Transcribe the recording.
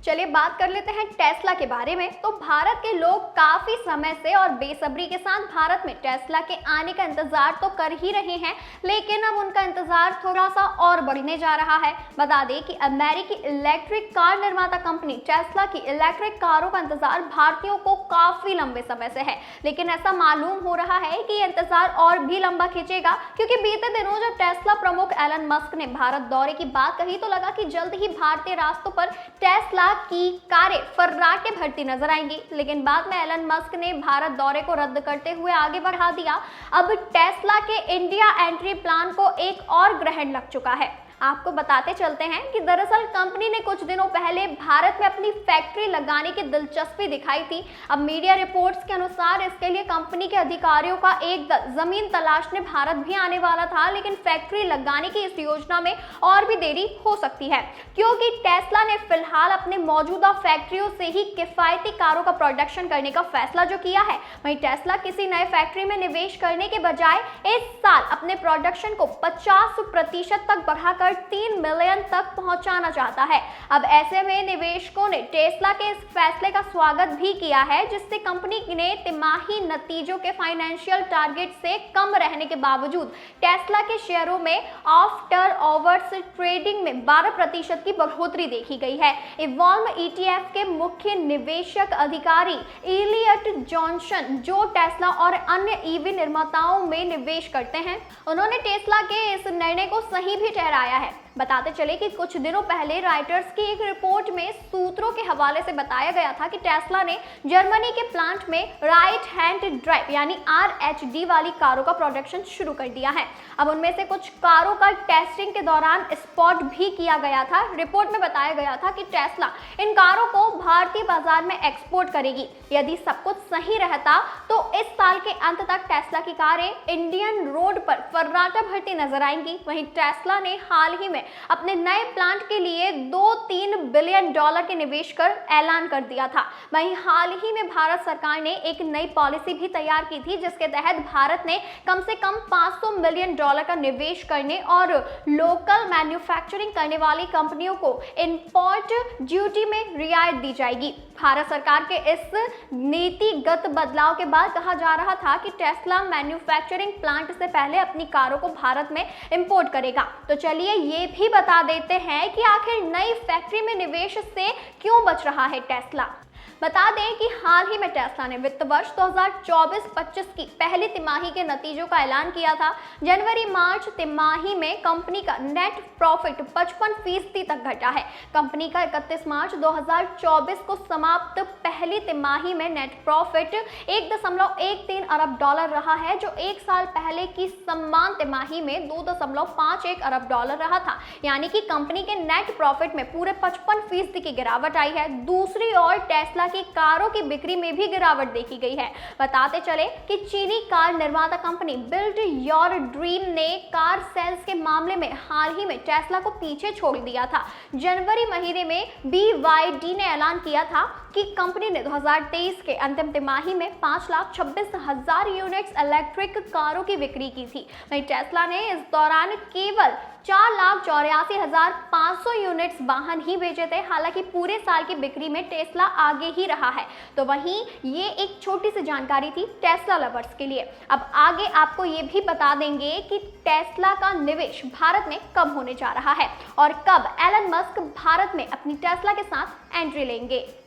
चलिए बात कर लेते हैं टेस्ला के बारे में। तो भारत के लोग काफी समय से और बेसब्री के साथ भारत में टेस्ला के आने का इंतजार तो कर ही रहे हैं, लेकिन अब उनका इंतजार थोड़ा सा और बढ़ने जा रहा है। बता दें कि अमेरिकी इलेक्ट्रिक कार निर्माता कंपनी टेस्ला की इलेक्ट्रिक कारों का इंतजार भारतीयों को काफी लंबे समय से है, लेकिन ऐसा मालूम हो रहा है कि इंतजार और भी लंबा खींचेगा, क्योंकि बीते दिनों जब टेस्ला प्रमुख एलन मस्क ने भारत दौरे की बात कही तो लगा कि जल्द ही भारतीय रास्तों पर टेस्ला की कारें फर्राटे भरती नजर आएंगी। लेकिन बाद में एलन मस्क ने भारत दौरे को रद्द करते हुए आगे बढ़ा दिया। अब टेस्ला के इंडिया एंट्री प्लान को एक और ग्रहण लग चुका है। आपको बताते चलते हैं कि दरअसल कंपनी ने कुछ दिनों पहले भारत में अपनी फैक्ट्री लगाने की दिलचस्पी दिखाई थी। अब मीडिया रिपोर्ट्स के अनुसार इसके लिए कंपनी के अधिकारियों का एक दल जमीन तलाशने भारत भी आने वाला था, लेकिन फैक्ट्री लगाने की इस योजना में और भी देरी हो सकती है, क्योंकि टेस्ला ने फिलहाल अपने मौजूदा फैक्ट्रियों से ही किफायती कारों का प्रोडक्शन करने का फैसला जो किया है। वहीं टेस्ला किसी नए फैक्ट्री में निवेश करने के बजाय इस साल अपने प्रोडक्शन को 50% तक बढ़ाकर 3 मिलियन तक पहुंचाना चाहता है। अब ऐसे में निवेशकों ने टेस्ला के इस फैसले का स्वागत भी किया है, जिससे कंपनी ने तिमाही नतीजों के फाइनेंशियल टारगेट से कम रहने के बावजूद टेस्ला के शेयरों में आफ्टर आवर्स ट्रेडिंग में 12% की बढ़ोतरी देखी गई है। इवॉल्व ETF के मुख्य निवेशक अधिकारी इलियट जॉनसन, जो टेस्ला और अन्य EV निर्माताओं में निवेश करते हैं, उन्होंने टेस्ला के इस निर्णय को सही भी ठहराया है। बताते चले कि कुछ दिनों पहले रॉयटर्स की एक रिपोर्ट में सूत्रों के हवाले से बताया गया था कि टेस्ला ने जर्मनी के प्लांट में राइट हैंड ड्राइव यानी RHD वाली कारों का प्रोडक्शन शुरू कर दिया है। अब उनमें से कुछ कारों का टेस्टिंग के दौरान स्पॉट भी किया गया था। रिपोर्ट में बताया गया था कि टेस्ला इन कारों को भारतीय बाजार में एक्सपोर्ट करेगी। यदि सब कुछ सही रहता तो इस साल के अंत तक टेस्ला की कारें इंडियन रोड पर फर्राटा भरती नजर आएंगी। वहीं टेस्ला ने हाल ही में अपने नए प्लांट के लिए 2-3 बिलियन डॉलर के निवेश कर ऐलान कर दिया था। वहीं हाल ही में भारत सरकार ने एक नई पॉलिसी भी तैयार की थी, जिसके तहत भारत ने कम से कम 500 मिलियन डॉलर का निवेश करने और लोकल मैन्युफैक्चरिंग करने वाली कंपनियों को इंपोर्ट ड्यूटी में रियायत दी जाएगी। भारत सरकार के इस नीतिगत बदलाव के बाद कहा जा रहा था कि टेस्ला मैन्युफैक्चरिंग प्लांट से पहले अपनी कारों को भारत में इंपोर्ट करेगा। तो चलिए ये भी बता देते हैं कि आखिर नई फैक्ट्री में निवेश से क्यों बच रहा है टेस्ला। बता दें कि हाल ही में टेस्ला ने वित्त वर्ष 2024-25 की पहली तिमाही के नतीजों का ऐलान किया था। जनवरी-मार्च तिमाही में कंपनी का नेट प्रॉफिट 55% तक घटा है। कंपनी का 31 मार्च 2024 को समाप्त पहली तिमाही में नेट प्रॉफिट 1.13 अरब डॉलर रहा है, जो एक साल पहले की समान तिमाही में 2.51 अरब डॉलर रहा था। यानी कि कंपनी के नेट प्रॉफिट में पूरे 55% की गिरावट आई है। दूसरी ओर टेस्ला की कारों की बिक्री में भी गिरावट देखी गई है। बताते चले कि चीनी कार निर्माता कंपनी बिल्ड योर ड्रीम ने कार सेल्स के मामले में हाल ही में टेस्ला को पीछे छोड़ दिया था। जनवरी महीने में BYD ने ऐलान किया था कि कंपनी ने 2023 के अंतिम तिमाही में 5,26,000 यूनिट्स इलेक्ट्रिक कारों की बिक्री की थी। वहीं टेस्ला ने इस दौरान केवल 4,84,500 यूनिट्स वाहन ही बेचे थे। हालांकि पूरे साल की बिक्री में टेस्ला आगे ही रहा है। तो वहीं ये एक छोटी सी जानकारी थी टेस्ला लवर्स के लिए। अब आगे आपको ये भी बता देंगे कि टेस्ला का निवेश भारत में कब होने जा रहा है और कब एलन मस्क भारत में अपनी टेस्ला के साथ एंट्री लेंगे।